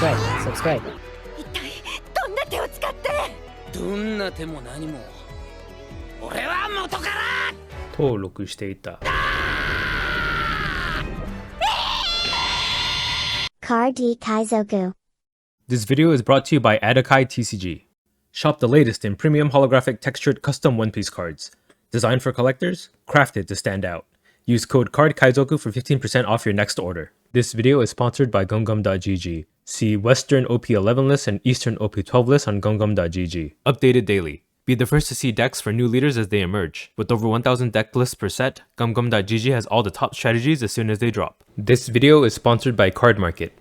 subscribe. 一体どんな手を使ってどんな手も何も俺は元から登録していた。Card Kaizoku. This video is brought to you by Adakai TCG. Shop the latest in premium holographic textured custom One Piece cards. Designed for collectors, crafted to stand out. Use code CARDKaizoku for 15% off your next order. This video is sponsored by Gungum.gg. See Western OP11 list and Eastern OP12 list on Gungum.gg. Updated daily. Be the first to see decks for new leaders as they emerge. With over 1,000 deck lists per set, Gungum.gg has all the top strategies as soon as they drop. This video is sponsored by Card Market,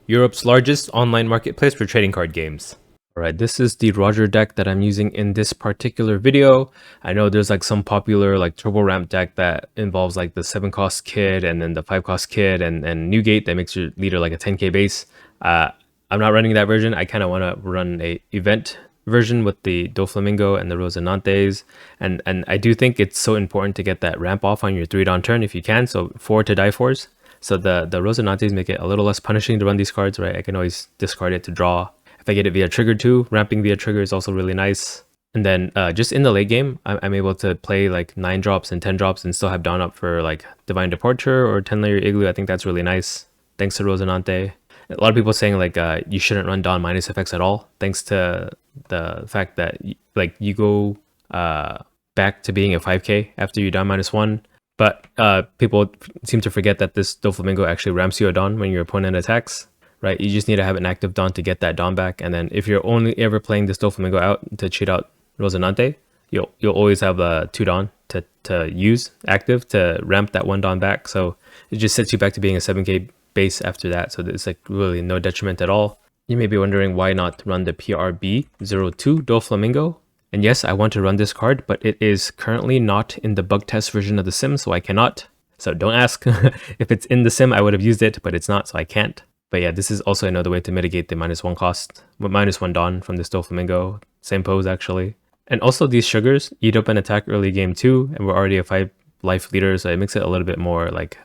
Europe's largest online marketplace for trading card games. Alright, this is the Roger deck that I'm using in this particular video. I know there's like some popular like turbo ramp deck that involves like the 7 cost kid and then the 5 cost kid and Newgate that makes your leader like a 10k base. I'm not running that version. I kind of want to run a event version with the Doflamingo and the Rosinantes, and I do think it's so important to get that ramp off on your 3-Don turn if you can, so 4 to die 4s. So the Rosinantes make it a little less punishing to run these cards, right? I can always discard it to draw. If I get it via trigger too, ramping via trigger is also really nice. And then just in the late game, I'm able to play like 9 drops and 10 drops and still have Dawn up for like Divine Departure or 10-layer Igloo. I think that's really nice, thanks to Rosinante. A lot of people saying like you shouldn't run Dawn minus effects at all, thanks to the fact that like you go back to being a 5k after you Dawn -1. But people seem to forget that this Doflamingo actually ramps you a Dawn when your opponent attacks. Right, you just need to have an active Dawn to get that Dawn back, and then if you're only ever playing this Doflamingo out to cheat out Rosinante, you'll always have a 2 Dawn to use active to ramp that 1 Dawn back. So it just sets you back to being a 7k base after that. So it's like really no detriment at all. You may be wondering why not run the PRB02 Doflamingo. And yes, I want to run this card, but it is currently not in the bug test version of the sim, so I cannot. So don't ask. If it's in the sim, I would have used it, but it's not, so I can't. But yeah, this is also another way to mitigate the -1 cost, -1 Dawn from this Doflamingo. Same pose actually. And also these sugars eat up an attack early game too, and we're already a 5 life leader, so it makes it a little bit more like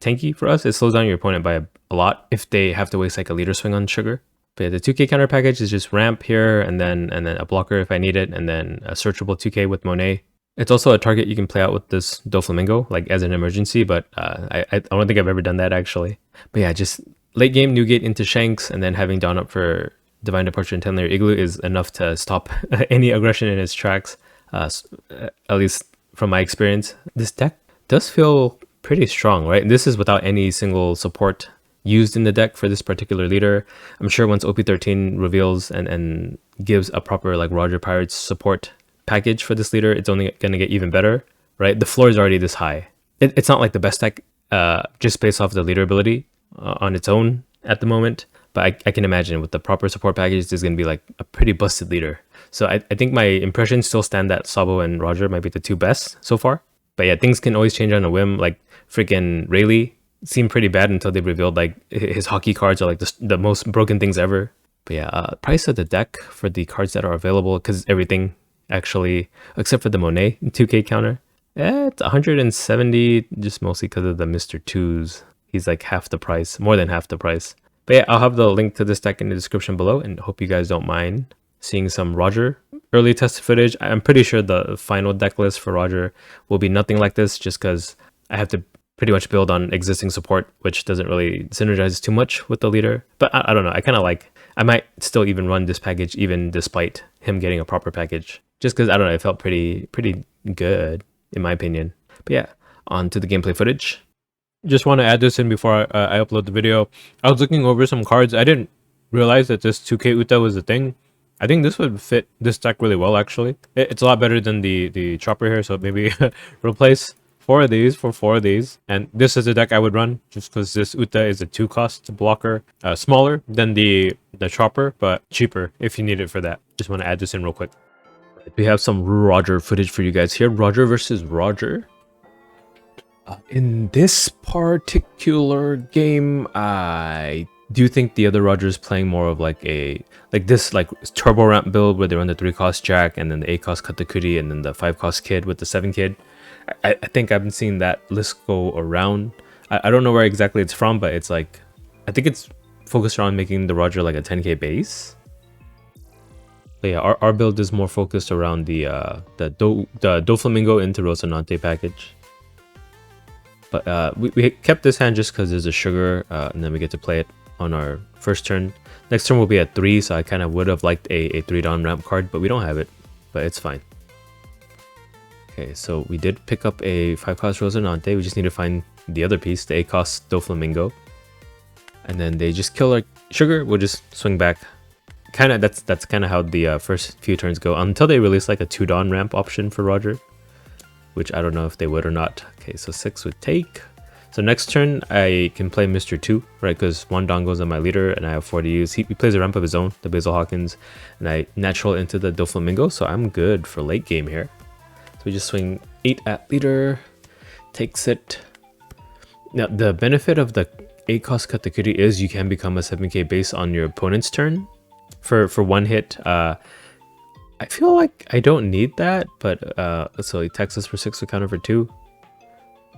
tanky for us. It slows down your opponent by a lot if they have to waste like a leader swing on sugar. But yeah, the 2k counter package is just ramp here and then a blocker if I need it, and then a searchable 2k with Monet. It's also a target you can play out with this Doflamingo like as an emergency, but I don't think I've ever done that actually. But yeah, just late game Newgate into Shanks and then having Dawn up for Divine Departure and 10-layer Igloo is enough to stop any aggression in its tracks, at least from my experience. This deck does feel pretty strong, right? This is without any single support used in the deck for this particular leader. I'm sure once OP13 reveals and gives a proper like Roger Pirates support package for this leader, it's only going to get even better, right? The floor is already this high. It's not like the best deck just based off the leader ability on its own at the moment, but I can imagine with the proper support package there's going to be like a pretty busted leader. So I think my impressions still stand that Sabo and Roger might be the 2 best so far. But yeah, things can always change on a whim. Like freaking Rayleigh seemed pretty bad until they revealed like his hockey cards are like the most broken things ever. But yeah, price of the deck for the cards that are available, because everything actually except for the Monet 2k counter, it's 170, just mostly because of the Mr. 2s. He's like half the price, more than half the price. But yeah, I'll have the link to this deck in the description below, and hope you guys don't mind seeing some Roger early test footage. I'm pretty sure the final deck list for Roger will be nothing like this, just because I have to pretty much build on existing support, which doesn't really synergize too much with the leader. But I don't know, I might still even run this package even despite him getting a proper package, just because I don't know, it felt pretty good in my opinion. But yeah, on to the gameplay footage. Just want to add this in before I upload the video. I was looking over some cards. I didn't realize that this 2k Uta was a thing. I think this would fit this deck really well actually. It's a lot better than the chopper here, so maybe replace 4 of these for 4 of these. And this is the deck I would run, just because this Uta is a 2 cost blocker, smaller than the chopper, but cheaper if you need it for that. Just want to add this in real quick. We have some Roger footage for you guys here. Roger versus Roger. In this particular game, I do think the other Roger is playing more of like this turbo ramp build where they run the 3 cost Jack and then the 8 cost Katakuri and then the 5 cost kid with the 7 kid. I think I've been seeing that list go around. I don't know where exactly it's from, but it's like, I think it's focused around making the Roger like a 10k base. But yeah, our build is more focused around the Doflamingo into Rosinante package. But we kept this hand just because there's a sugar, and then we get to play it on our first turn. Next turn will be at 3, so I kind of would have liked a 3-Don ramp card, but we don't have it. But it's fine. Okay, so we did pick up a 5-cost Rosinante. We just need to find the other piece, the 8-cost Doflamingo. And then they just kill our sugar. We'll just swing back. That's kind of how the first few turns go until they release like a 2-Don ramp option for Roger, which I don't know if they would or not. Okay, so 6 would take. So next turn I can play Mr. 2, right? Because 1 Don goes on my leader and I have 4 to use. He plays a ramp of his own, the Basil Hawkins, and I natural into the Doflamingo, so I'm good for late game here. So we just swing 8 at leader, takes it. Now the benefit of the 8-cost Katakuri is you can become a 7k base on your opponent's turn for 1 hit. I feel like I don't need that, but so he attacks us for 6 with counter for 2.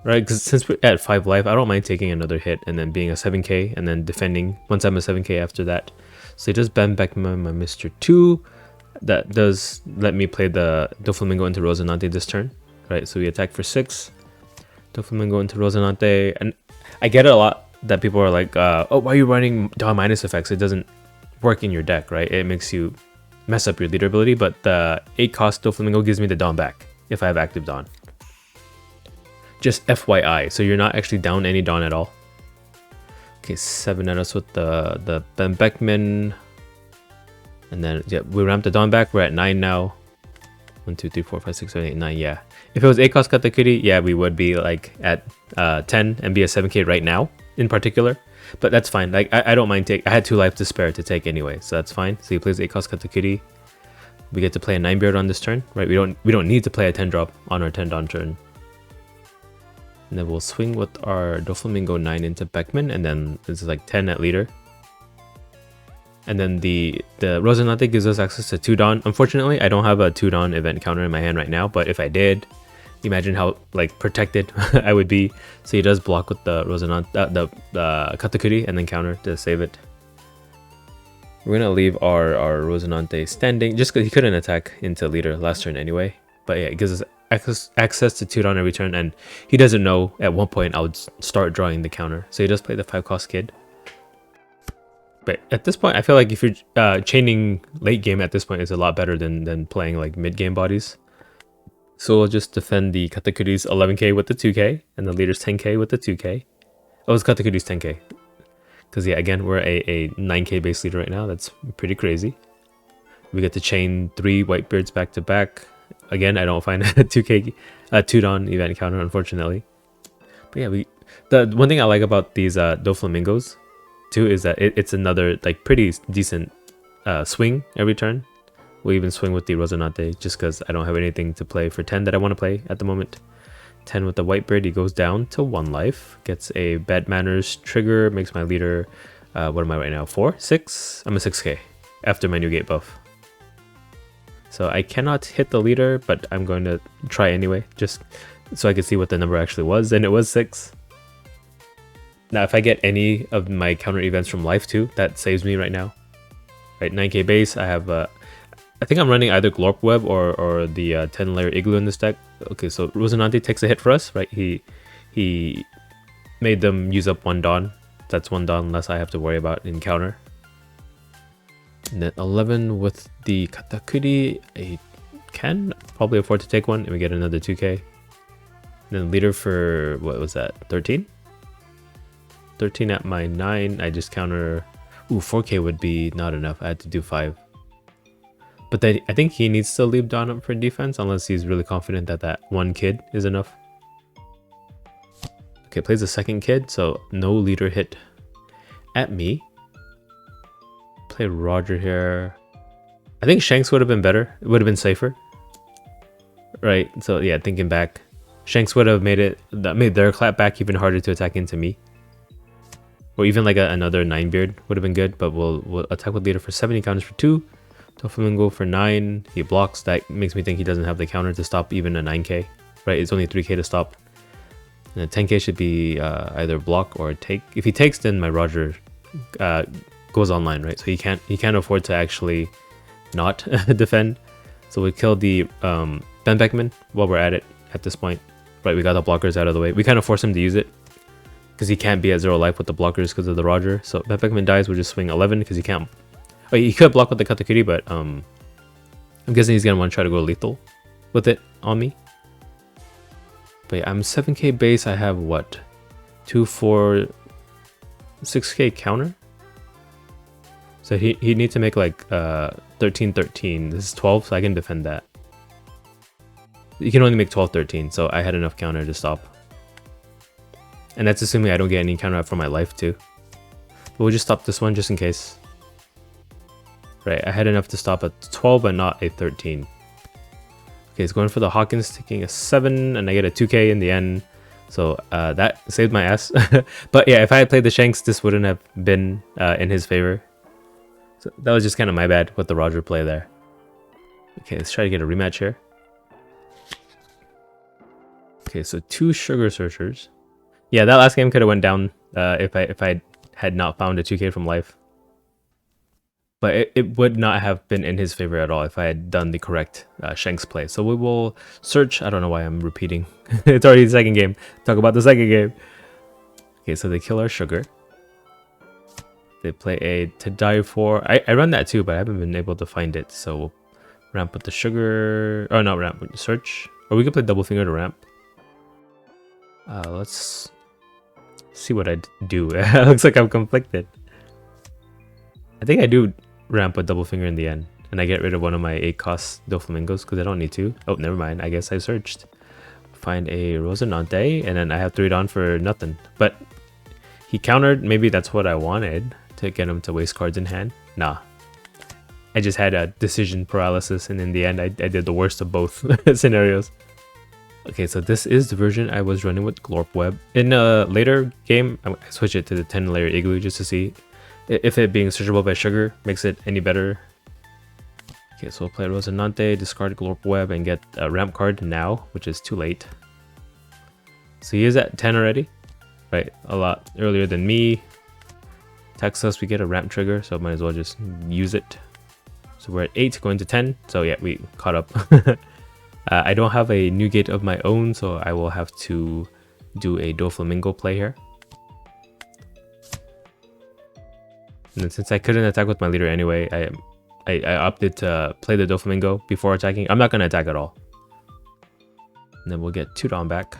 Right, because since we're at 5 life, I don't mind taking another hit and then being a 7k and then defending once I'm a 7k after that. So he does bend back my Mr. 2. That does let me play the Doflamingo into Rosinante this turn. Right, so we attack for 6. Doflamingo into Rosinante. And I get it a lot that people are like, oh, why are you running Dawn minus effects? It doesn't work in your deck, right? It makes you mess up your leader ability, but the 8-cost Doflamingo gives me the Dawn back if I have active Dawn. Just FYI, so you're not actually down any Dawn at all. Okay, 7 at us with the Ben Beckman. And then yeah, we ramped the Dawn back. We're at 9 now. 1, 2, 3, 4, 5, 6, 7, 8, 9. Yeah. If it was 8-cost Katakuri, yeah, we would be like at 10 and be a 7k right now in particular. But that's fine. Like I don't mind take. I had 2 life to spare to take anyway, so that's fine. So he plays 8-cost Katakuri. We get to play a 9-beard on this turn, right? We don't need to play a 10-drop on our 10 Dawn turn. And then we'll swing with our Doflamingo 9 into Beckman, and then this is like 10 at leader. And then the Rosinante gives us access to 2 Dawn. Unfortunately, I don't have a 2 Dawn event counter in my hand right now, but if I did, imagine how like protected I would be. So he does block with the Rosinante, the Katakuri, and then counter to save it. We're gonna leave our Rosinante standing just because he couldn't attack into leader last turn anyway. But yeah, it gives us access to 2 Dawn every turn, and he doesn't know at one point I would start drawing the counter. So he does play the 5-cost kid. But at this point, I feel like if you're chaining late game at this point is a lot better than playing like mid game bodies. So we'll just defend the Katakuri's 11k with the 2k and the leader's 10k with the 2k. Oh, it's Katakuri's 10k. Because yeah, again, we're a 9k base leader right now. That's pretty crazy. We get to chain 3 Whitebeards back to back. Again, I don't find a 2k 2 Dawn event counter, unfortunately. But yeah, the one thing I like about these Doflamingos too is that it's another like pretty decent swing every turn. We'll even swing with the Rosinante just because I don't have anything to play for 10 that I want to play at the moment. 10 with the Whitebeard, he goes down to 1 life. Gets a Bad Manners trigger, makes my leader, what am I right now, 4? 6? I'm a 6k after my new gate buff. So I cannot hit the leader, but I'm going to try anyway, just so I can see what the number actually was, and it was 6. Now if I get any of my counter events from life too, that saves me right now. Right, 9k base, I have I think I'm running either Glorp Web or the 10-layer Igloo in this deck. Okay, so Rosinante takes a hit for us, right? He made them use up 1 Dawn. That's 1 Dawn less I have to worry about in counter. And then 11 with the Katakuri, I can probably afford to take 1 and we get another 2k. And then leader for, what was that, 13? 13 at my 9, I just counter, ooh, 4k would be not enough, I had to do 5. But then I think he needs to leave Dawn up for defense unless he's really confident that that 1 kid is enough. Okay, plays the 2nd kid, so no leader hit at me. Play Roger here. I think Shanks would have been better. It would have been safer. Right, so yeah, thinking back, Shanks would have made their clap back even harder to attack into me. Or even like another 9-beard would have been good, but we'll attack with leader for 7, he counters for 2. Doflamingo for 9, he blocks. That makes me think he doesn't have the counter to stop even a 9k. Right, it's only 3k to stop. And a 10k should be either block or take. If he takes, then my Roger goes online, right? So he can't afford to actually not defend. So we killed the Ben Beckman while we're at it at this point. Right, we got the blockers out of the way. We kind of force him to use it because he can't be at 0 life with the blockers because of the Roger. So Ben Beckman dies, we'll just swing 11 because he can't. Oh, he could block with the Katakuri, but I'm guessing he's gonna want to try to go lethal with it on me. But yeah, I'm 7k base. I have what? 2, 4, 6k counter. So he needs to make like 13, 13. This is 12, so I can defend that. You can only make 12, 13, so I had enough counter to stop. And that's assuming I don't get any counter up for my life too. But we'll just stop this one just in case. Right, I had enough to stop at 12 but not a 13. Okay, it's going for the Hawkins, taking a 7, and I get a 2k in the end. So that saved my ass. But yeah, if I had played the Shanks, this wouldn't have been in his favor. So that was just kind of my bad with the Roger play there. Okay, let's try to get a rematch here. Okay, so 2 Sugar Searchers. Yeah, that last game could have went down if I had not found a 2k from life. But it would not have been in his favor at all if I had done the correct Shanks play. So we will search. I don't know why I'm repeating. It's already the second game. Talk about the second game. Okay, so they kill our Sugar. They play a To Die For. I run that too, but I haven't been able to find it. So we'll ramp with the Sugar. Oh, not ramp. Search. Or we could play Double Finger to ramp. Let's see what I do. It looks like I'm conflicted. I think I do ramp with Double Finger in the end. And I get rid of one of my 8 cost Doflamingos because I don't need to. Oh, never mind. I guess I searched. Find a Rosinante. And then I have 3 Dawn for nothing. But he countered. Maybe that's what I wanted. To get him to waste cards in hand. Nah. I just had a decision paralysis. And in the end, I did the worst of both scenarios. Okay, so this is the version I was running with Glorp Web. In a later game, I switched it to the 10-layer Igloo just to see if it being searchable by Sugar makes it any better. Okay, so we'll play Rosinante, discard Glorp Web, and get a ramp card now, which is too late. So he is at 10 already, right? A lot earlier than me. Text us, we get a ramp trigger, so might as well just use it. So we're at 8, going to 10. So yeah, we caught up. I don't have a new gate of my own, so I will have to do a Doflamingo play here. And then since I couldn't attack with my leader anyway, I opted to play the Doflamingo before attacking. I'm not going to attack at all. And then we'll get 2 Dawn back.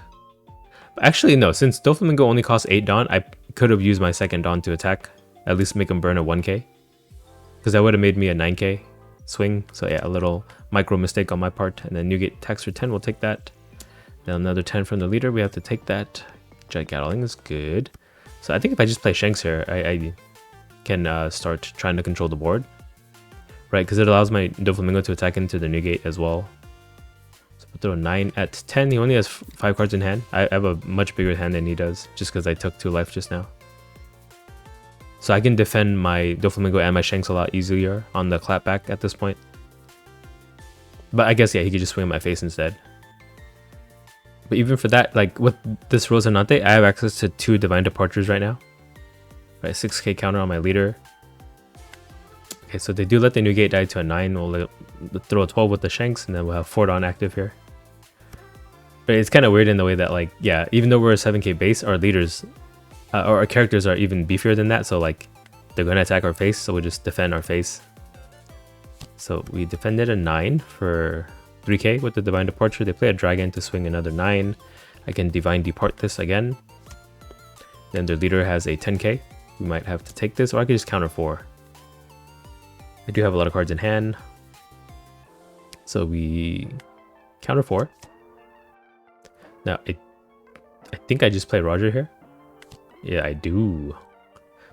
But actually, no, since Doflamingo only costs 8 Dawn, I could have used my second Dawn to attack. At least make him burn a 1k. Because that would have made me a 9k swing. So yeah, a little micro mistake on my part. And then Newgate attacks for 10, we'll take that. Then another 10 from the leader, we have to take that. Gatling is good. So I think if I just play Shanks here, I can start trying to control the board. Right, because it allows my Doflamingo to attack into the Newgate as well. So we'll throw 9 at 10. He only has 5 cards in hand. I have a much bigger hand than he does, just because I took 2 life just now. So I can defend my Doflamingo and my Shanks a lot easier on the clapback at this point. But I guess, yeah, he could just swing in my face instead. But even for that, like with this Rosinante, I have access to 2 Divine Departures right now. Right, 6k counter on my leader. Okay, so they do let the Newgate die to a 9. We'll throw a 12 with the Shanks, and then we'll have 4 Dawn active here. But it's kind of weird in the way that, like, yeah, even though we're a 7k base, our leaders, or our characters are even beefier than that. So, like, they're going to attack our face, so we'll just defend our face. So we defended a 9 for 3k with the Divine Departure. They play a Dragon to swing another 9. I can Divine Depart this again. Then their leader has a 10k. We might have to take this, or I could just counter 4. I do have a lot of cards in hand. So we counter 4. Now, I think I just play Roger here. Yeah, I do.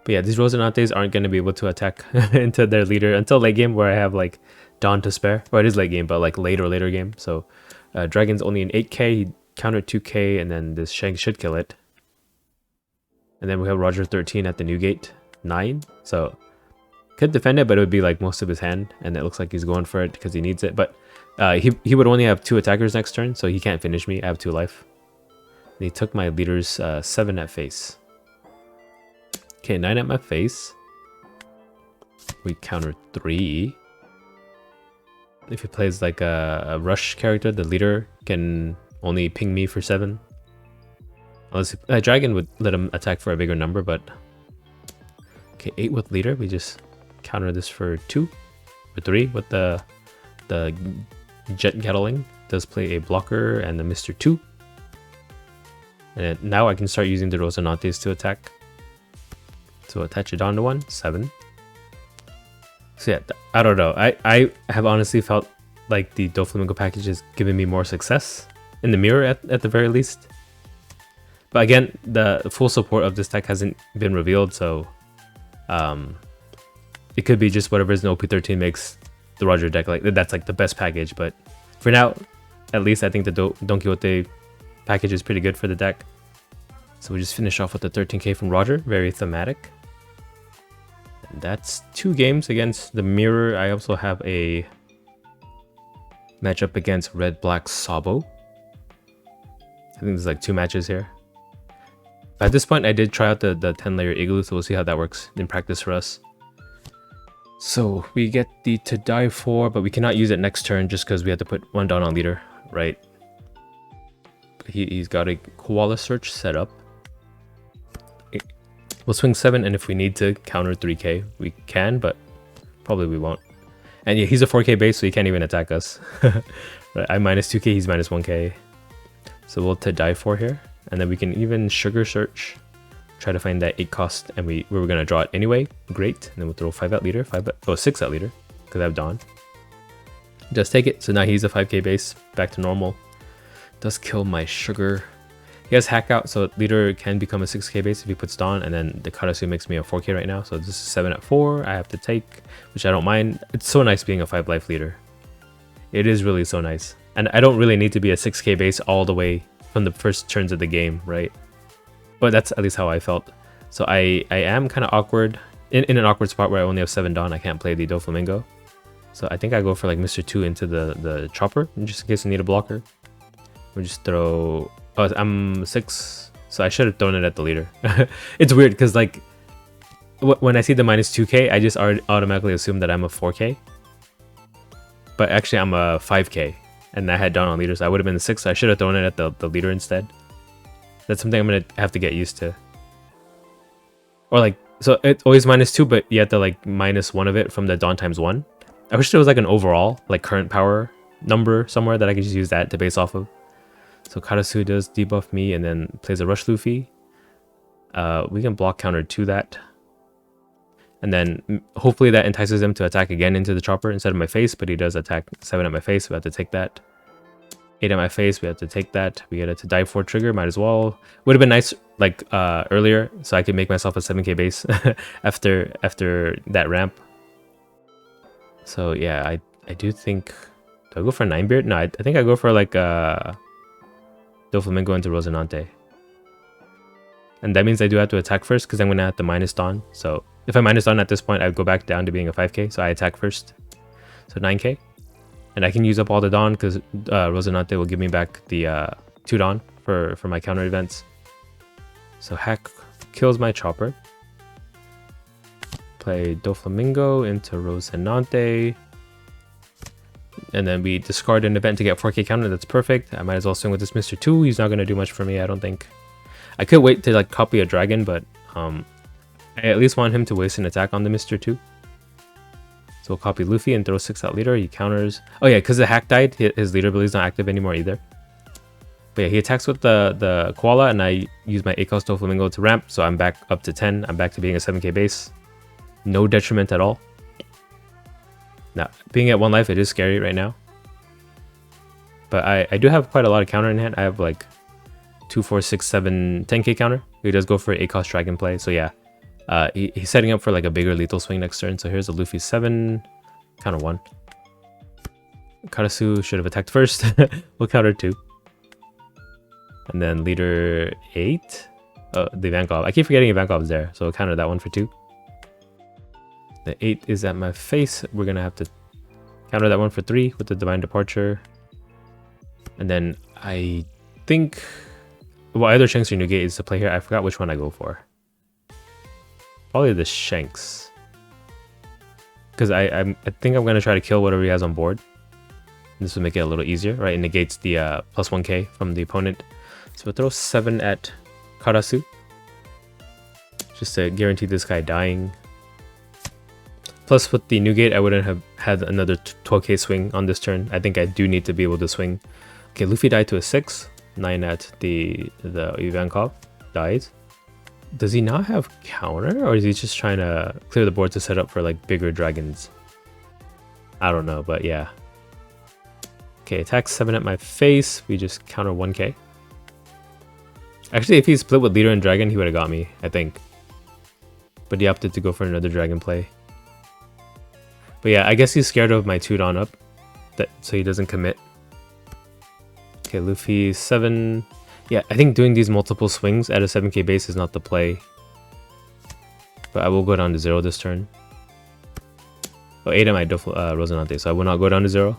But yeah, these Rosinantes aren't going to be able to attack into their leader until late game, where I have like Dawn to spare. Well, it is late game, but like later game. So Dragon's only an 8k, he countered 2k, and then this Shank should kill it. And then we have Roger 13 at the Newgate, 9. So could defend it, but it would be like most of his hand, and it looks like he's going for it because he needs it. But he would only have 2 attackers next turn, so he can't finish me. I have 2 life. And he took my leader's 7 at face. Okay, 9 at my face. We counter 3. If he plays like a rush character, the leader can only ping me for 7. Unless Dragon would let him attack for a bigger number, but... Okay, 8 with leader. We just counter this for 2. Or 3 with the Jet Gatling. Does play a blocker and the Mr. 2. And now I can start using the Rosinantes to attack. So attach it onto 1, 7. So yeah, I don't know. I have honestly felt like the Doflamingo package has given me more success in the mirror at the very least. But again, the full support of this deck hasn't been revealed, so it could be just whatever is in OP13 makes the Roger deck like that's like the best package. But for now, at least I think the Donquixote package is pretty good for the deck. So we just finish off with the 13k from Roger, very thematic. And that's 2 games against the mirror. I also have a matchup against Red Black Sabo. I think there's like 2 matches here. At this point, I did try out the 10-layer igloo, so we'll see how that works in practice for us. So we get the to die for, but we cannot use it next turn just because we had to put 1 down on leader, right? He's got a koala search set up. We'll swing 7, and if we need to counter 3k, we can, but probably we won't. And yeah, he's a 4k base, so he can't even attack us. Right, I minus 2k, he's minus 1k. So we'll to die for here, and then we can even sugar search, try to find that 8 cost, and we were gonna draw it anyway. Great, and then we'll throw 5 at leader, 6 at leader, because I have Dawn. Does take it, so now he's a 5k base, back to normal. Does kill my sugar. He has hack out, so leader can become a 6k base if he puts Dawn, and then the Kaizoku makes me a 4k right now, so this is 7 at 4. I have to take, which I don't mind. It's so nice being a 5 life leader. It is really so nice. And I don't really need to be a 6k base all the way from the first turns of the game, right? But that's at least how I felt. So I am kind of awkward, in an awkward spot where I only have 7 Dawn. I can't play the Doflamingo. So I think I go for like Mr. 2 into the chopper, just in case I need a blocker. We just throw... Oh, I'm 6, so I should have thrown it at the leader. It's weird because like when I see the minus 2k, I just automatically assume that I'm a 4k. But actually I'm a 5k, and I had Dawn on leader, so I would have been a 6, so I should have thrown it at the leader instead. That's something I'm going to have to get used to. Or like, so it's always minus 2, but you have to like minus 1 of it from the Dawn times 1. I wish there was like an overall, like current power number somewhere that I could just use that to base off of. So Kaizoku does debuff me and then plays a Rush Luffy. We can block counter to that. And then hopefully that entices him to attack again into the chopper instead of my face, but he does attack 7 at my face, we have to take that. 8 at my face, we have to take that. We get it to die for trigger, might as well. Would have been nice like earlier, so I could make myself a 7k base after that ramp. So yeah, I do think... Do I go for 9-beard? No, I think I go for like Doflamingo into Rosinante. And that means I do have to attack first because I'm going to have to minus Dawn. So if I minus Dawn at this point, I would go back down to being a 5k. So I attack first. So 9k. And I can use up all the Dawn because Rosinante will give me back the 2 Dawn for my counter events. So hack kills my chopper. Play Doflamingo into Rosinante. And then we discard an event to get 4k counter. That's perfect. I might as well swing with this Mr. 2. He's not going to do much for me, I don't think. I could wait to like copy a dragon, but I at least want him to waste an attack on the Mr. 2. So we'll copy Luffy and throw 6 at leader. He counters. Oh yeah, because the hack died, his leader ability is not active anymore either. But yeah, he attacks with the koala, and I use my 8-cost Doflamingo to ramp. So I'm back up to 10. I'm back to being a 7k base. No detriment at all. Now, being at 1 life, it is scary right now. But I do have quite a lot of counter in hand. I have like 2, 4, 6, 7, 10k counter. He does go for 8-cost dragon play. So yeah, he's setting up for like a bigger lethal swing next turn. So here's a Luffy 7, counter 1. Kaizoku should have attacked first. We'll counter 2. And then leader 8. Oh, the Vankov. I keep forgetting Vankov's there. So we'll counter that one for 2. The 8 is at my face. We're going to have to counter that one for 3 with the Divine Departure. And then I think... Well, either Shanks or Nugate is to play here. I forgot which one I go for. probably the Shanks. Because I think I'm going to try to kill whatever he has on board. This will make it a little easier, right? It negates the plus 1k from the opponent. So we'll throw 7 at Karasu. Just to guarantee this guy dying. Plus with the Newgate, I wouldn't have had another 12k swing on this turn. I think I do need to be able to swing. Okay, Luffy died to a 6. 9 at the Ivankov. Dies. Does he not have counter? Or is he just trying to clear the board to set up for like bigger dragons? I don't know, but yeah. Okay, attack 7 at my face. We just counter 1k. Actually, if he split with leader and dragon, he would have got me, I think. But he opted to go for another dragon play. But yeah, I guess he's scared of my 2-Don up, so he doesn't commit. Okay, Luffy 7. Yeah, I think doing these multiple swings at a 7k base is not the play. But I will go down to 0 this turn. Oh, 8 at my Rosinante, so I will not go down to 0.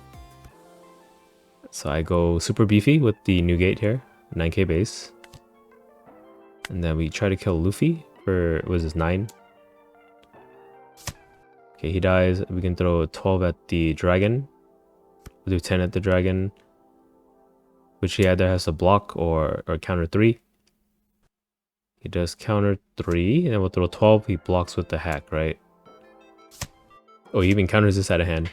So I go super beefy with the Newgate here, 9k base. And then we try to kill Luffy for, what is this, 9? Okay, he dies. We can throw 12 at the dragon. We'll do 10 at the dragon. Which he either has to block or counter 3. He does counter 3, and then we'll throw 12. He blocks with the hack, right? Oh, he even counters this out of hand.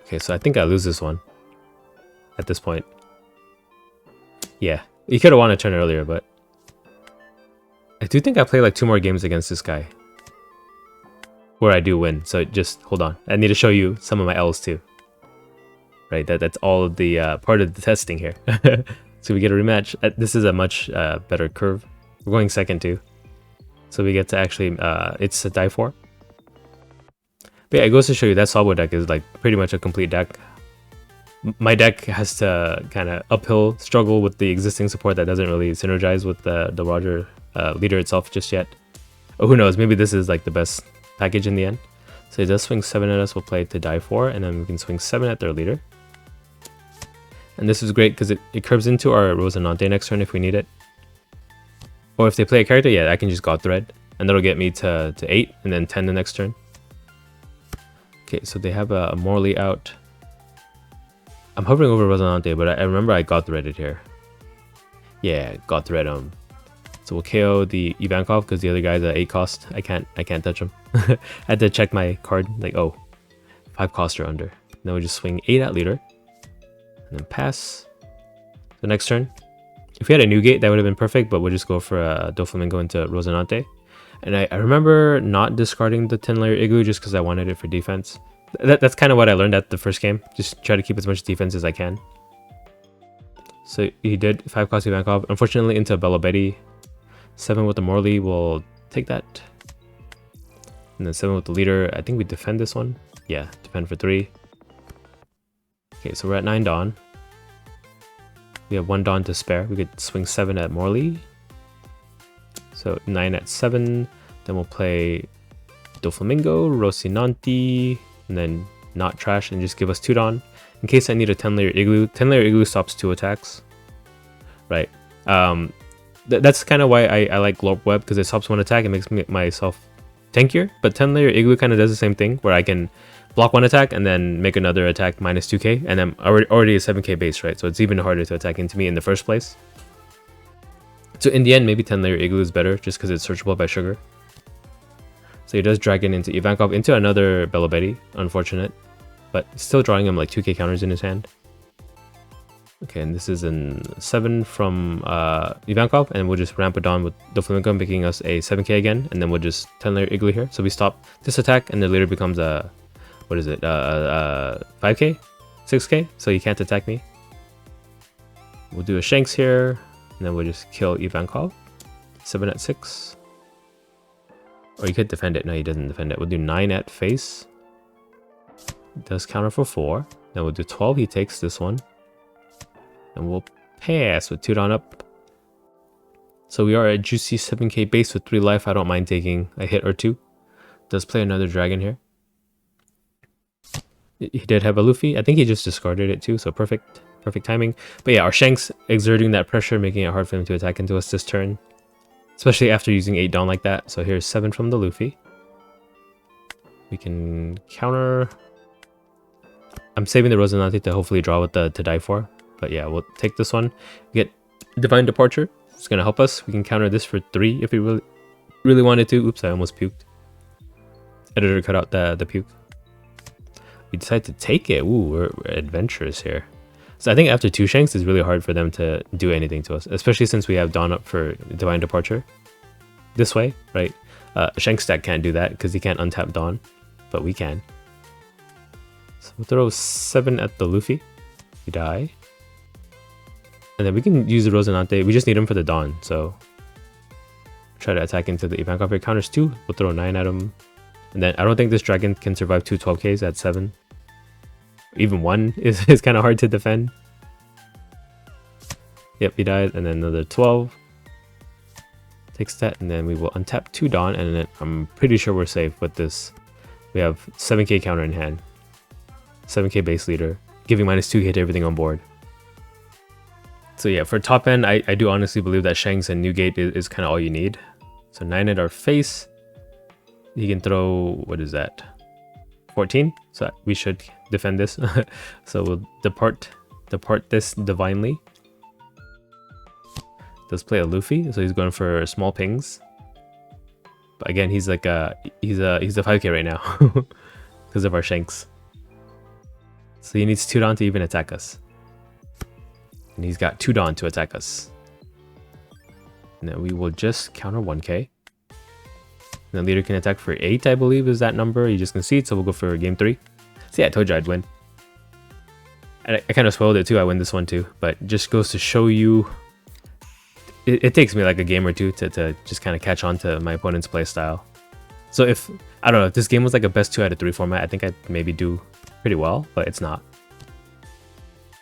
Okay, so I think I lose this one. At this point. Yeah, he could have won a turn earlier, but... I do think I play like 2 more games against this guy. Where I do win, so just hold on. I need to show you some of my L's too. Right, that's all of the part of the testing here. So we get a rematch. This is a much better curve. We're going second too. So we get to actually, it's a die 4. But yeah, it goes to show you that Sabo deck is like pretty much a complete deck. My deck has to kind of uphill struggle with the existing support that doesn't really synergize with the Roger leader itself just yet. Oh, who knows, maybe this is like the best package in the end. So he does swing 7 at us, we'll play it to die 4, and then we can swing 7 at their leader. And this is great because it curves into our Rosinante next turn if we need it. Or if they play a character, yeah, I can just God Thread. And that'll get me to 8 and then 10 the next turn. Okay, so they have a Morley out. I'm hovering over Rosinante, but I remember I God Threaded here. Yeah, God Thread him. So we'll KO the Ivankov because the other guy's at 8 cost. I can't touch him. I had to check my card, like, oh, 5 cost or under. Then we just swing 8 at leader. And then pass. The next turn. If we had a Newgate, that would have been perfect, but we'll just go for a Doflamingo into Rosinante. And I remember not discarding the 10-layer Igloo just because I wanted it for defense. That's kind of what I learned at the first game. Just try to keep as much defense as I can. So he did 5 cost Ivankov. Unfortunately, into Bella Betty. 7 with the Morley, we'll take that. And then 7 with the leader. I think we defend this one. Yeah, defend for 3. Okay, so we're at 9 Dawn. We have 1 Dawn to spare. We could swing 7 at Morley. So 9 at 7. Then we'll play Doflamingo, Rosinante, and then not trash and just give us 2 Dawn. In case I need a 10-layer Igloo. 10-layer Igloo stops 2 attacks. Right. That's kind of why I like Glorp Web, because it stops 1 attack. It makes myself tankier. But 10-layer Igloo kind of does the same thing, where I can block 1 attack and then make another attack minus 2k, and I'm already a 7k base, right? So it's even harder to attack into me in the first place. So in the end, maybe 10-layer Igloo is better, just because it's searchable by sugar. So he does Dragon into Ivankov, into another Bella Betty. Unfortunate. But still drawing him like 2k counters in his hand. Okay, and this is in 7 from Ivankov, and we'll just ramp it on with Doflamingo, making us a 7k again, and then we'll just 10-layer Igloo here. So we stop this attack, and then later becomes a... what is it? 5k? 6k? So you can't attack me. We'll do a Shanks here, and then we'll just kill Ivankov. 7 at 6. Or you could defend it. No, he doesn't defend it. We'll do 9 at face. It does counter for 4. Then we'll do 12. He takes this one. And we'll pass with 2 Dawn up. So we are at juicy 7k base with 3 life. I don't mind taking a hit or 2. Does play another dragon here. He did have a Luffy. I think he just discarded it too, so perfect timing. But yeah, our Shanks exerting that pressure, making it hard for him to attack into us this turn. especially after using 8 Dawn like that. So here's 7 from the Luffy. We can counter. I'm saving the Rosinante to hopefully draw with the to die for. But yeah, we'll take this one. Get Divine Departure. It's gonna help us. We can counter this for 3 if we really wanted to. Oops, I almost puked. Editor cut out the puke. We decide to take it. Ooh, we're adventurous here. So I think after 2 Shanks, it's really hard for them to do anything to us, especially since we have Dawn up for Divine Departure. This way, right? Shanks stack can't do that because he can't untap Dawn, but we can. So we'll throw 7 at the Luffy. We die. And then we can use the Rosinante. We just need him for the Dawn, so try to attack into the event. If it counters 2, we'll throw 9 at him. And then I don't think this dragon can survive 2 12Ks at 7. Even 1 is kind of hard to defend. Yep, he died. And then another 12. Takes that, and then we will untap 2 Dawn, and then I'm pretty sure we're safe with this. We have 7k counter in hand. 7k base leader, giving -2k to everything on board. So yeah, for top end, I do honestly believe that Shanks and Newgate is kind of all you need. So 9 at our face. He can throw, what is that? 14? So we should defend this. So we'll depart this divinely. Does play a Luffy, so he's going for small pings. But again, he's like he's a 5k right now because of our Shanks. So he needs 2 Dawn to even attack us. And he's got 2 Dawn to attack us. And then we will just counter 1k. And the leader can attack for 8, I believe is that number. You just concede, so we'll go for game 3. See, I told you I'd win. And I kind of spoiled it too. I win this one too. But just goes to show you, it takes me like a game or two to just kind of catch on to my opponent's play style. So if, I don't know, if this game was like a best 2 out of 3 format, I think I'd maybe do pretty well, but it's not.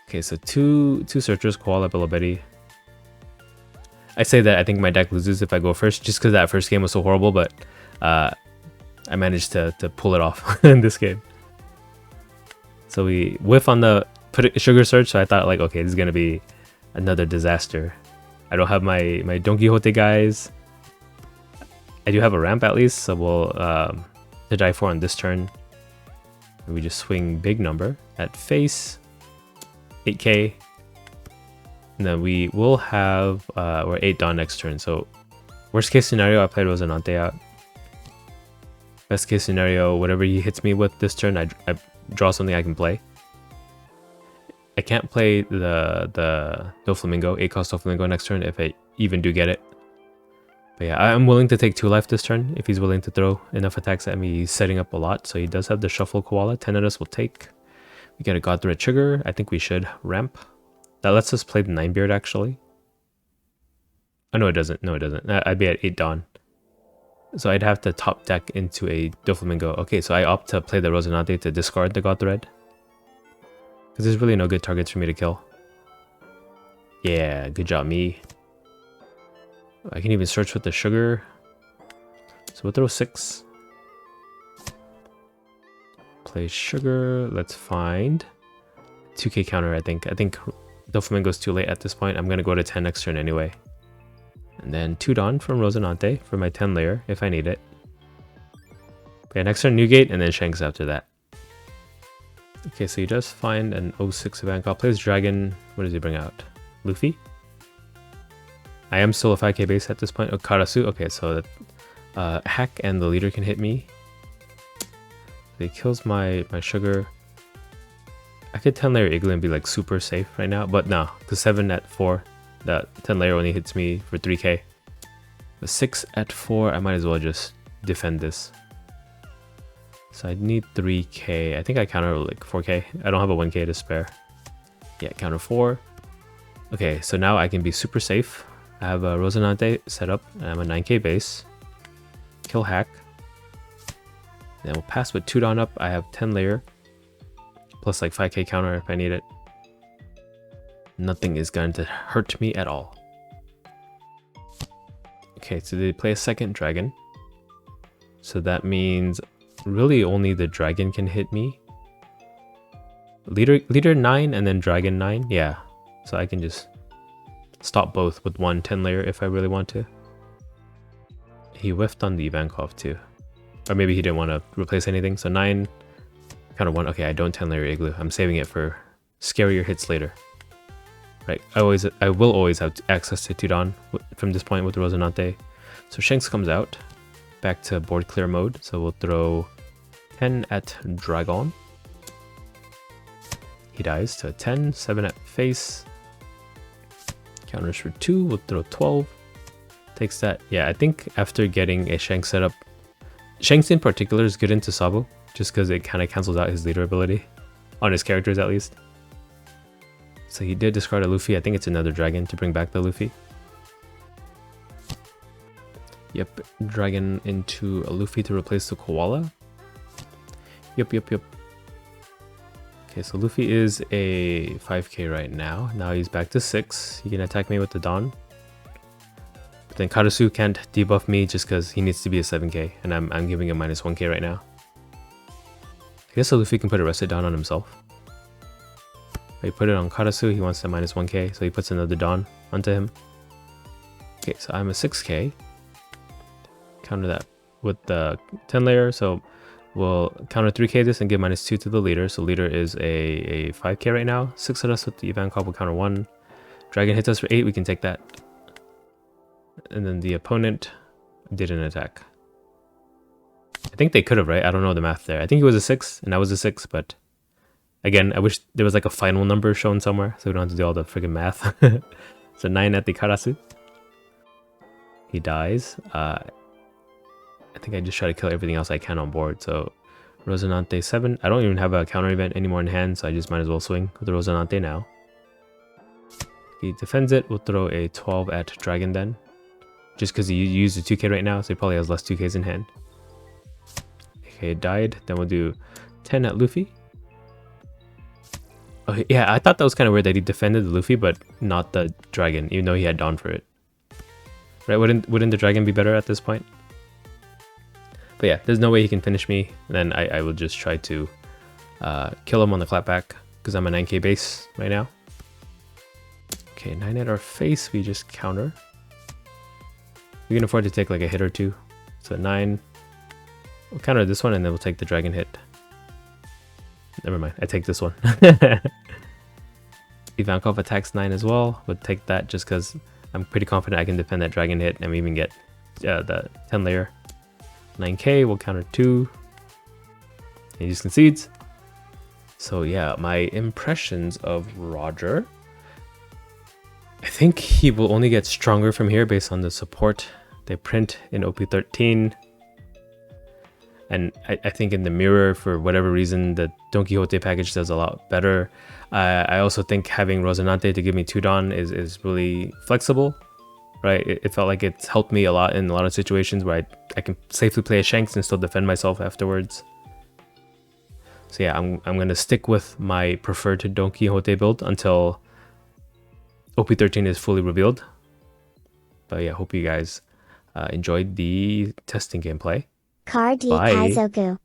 Okay, so two searchers, koala, Bilibeti. I say that I think my deck loses if I go first, just because that first game was so horrible, but I managed to pull it off in this game. So we whiff on the sugar search, so I thought like, okay, this is gonna be another disaster. I don't have my Donquixote guys. I do have a ramp at least, so we'll to die for on this turn. And we just swing big number at face, 8k. And then we will have we're 8 Dawn next turn. So worst case scenario, I played Rosinante out. Best case scenario, whatever he hits me with this turn, I draw something I can play. I can't play the Doflamingo, 8-cost Doflamingo next turn if I even do get it. But yeah, I'm willing to take 2 life this turn if he's willing to throw enough attacks at me. He's setting up a lot, so he does have the Shuffle Koala. 10 of us will take. We get a God Thread Trigger. I think we should ramp. That lets us play the 9-Beard actually. Oh, no, it doesn't. No, it doesn't. I'd be at 8 Dawn. So I'd have to top deck into a Doflamingo. Okay, so I opt to play the Rosinante to discard the God Thread. Because there's really no good targets for me to kill. Yeah, good job, me. I can even search with the sugar. So we'll throw 6. Play sugar. Let's find 2k counter, I think. I think Doflamingo's too late at this point. I'm going to go to 10 next turn anyway. And then 2 Dawn from Rosinante for my 10 layer if I need it. Okay, next turn Newgate and then Shanks after that. Okay, so he does find an 06 event call. Plays Dragon. What does he bring out? Luffy? I am still a 5k base at this point. Oh, Karasu. Okay, so that hack and the leader can hit me. So he kills my sugar. I could 10 layer Igloo and be like super safe right now, but no, the 7 at 4. That 10 layer only hits me for 3k. The 6 at 4, I might as well just defend this. So I need 3k. I think I counter like 4k. I don't have a 1k to spare. Yeah, counter 4. Okay, so now I can be super safe. I have a Rosinante set up, and I'm a 9k base. Kill hack. Then we'll pass with 2 Dawn up. I have 10 layer. Plus like 5k counter if I need it. Nothing is going to hurt me at all. Okay, so they play a second dragon. So that means really only the dragon can hit me. Leader 9 and then dragon 9. Yeah, so I can just stop both with one 10 layer if I really want to. he whiffed on the Ivankov too. Or maybe he didn't want to replace anything. So 9, counter 1. Okay, I don't 10 layer Igloo. I'm saving it for scarier hits later. Right, I will always have access to Tudon from this point with Rosinante. So Shanks comes out, back to board clear mode. So we'll throw 10 at Dragon. He dies to 10, 7 at face. Counters for 2, we'll throw 12. Takes that. Yeah, I think after getting a Shanks setup, Shanks in particular is good into Sabo, just because it kind of cancels out his leader ability, on his characters at least. So he did discard a Luffy. I think it's another dragon to bring back the Luffy. Yep, dragon into a Luffy to replace the koala. Yep. Okay, so Luffy is a 5k right now. Now he's back to 6. He can attack me with the Dawn. But then Karasu can't debuff me just because he needs to be a 7k, and I'm giving him minus 1k right now. I guess so Luffy can put a Rested Dawn on himself. He put it on Karasu, he wants to minus 1k, so he puts another Dawn onto him. Okay, so I'm a 6k. Counter that with the 10 layer, so we'll counter 3k this and give minus 2 to the leader. So leader is a 5k right now. 6 at us with the Ivankov will counter 1. Dragon hits us for 8, we can take that. And then the opponent didn't attack. I think they could have, right? I don't know the math there. I think it was a 6 and I was a 6, but again, I wish there was like a final number shown somewhere so we don't have to do all the friggin' math. So 9 at the Karasu. He dies. I think I just try to kill everything else I can on board. So Rosinante 7. I don't even have a counter event anymore in hand, so I just might as well swing with the Rosinante now. He defends it. We'll throw a 12 at Dragon then. Just because he used a 2k right now, so he probably has less 2ks in hand. Okay, it died. Then we'll do 10 at Luffy. Okay, yeah, I thought that was kind of weird that he defended the Luffy, but not the Dragon, even though he had Dawn for it. Right, wouldn't the Dragon be better at this point? But yeah, there's no way he can finish me. Then I will just try to kill him on the clapback because I'm a 9k base right now. Okay, 9 at our face, we just counter. We can afford to take like a hit or two. So 9, we'll counter this one and then we'll take the dragon hit. Never mind, I take this one. Ivankov attacks 9 as well. We'll take that just because I'm pretty confident I can defend that dragon hit and we even get the 10 layer. 9k, we'll counter 2. And he just concedes. So yeah, my impressions of Roger. I think he will only get stronger from here based on the support they print in OP13. And I think in the mirror, for whatever reason, the Donquixote package does a lot better. I also think having Rosinante to give me 2 Dawn is really flexible, right? It felt like it's helped me a lot in a lot of situations where I can safely play a Shanks and still defend myself afterwards. So yeah, I'm going to stick with my preferred Donquixote build until OP13 is fully revealed. But yeah, hope you guys enjoyed the testing gameplay. Card Bye. Kaizoku.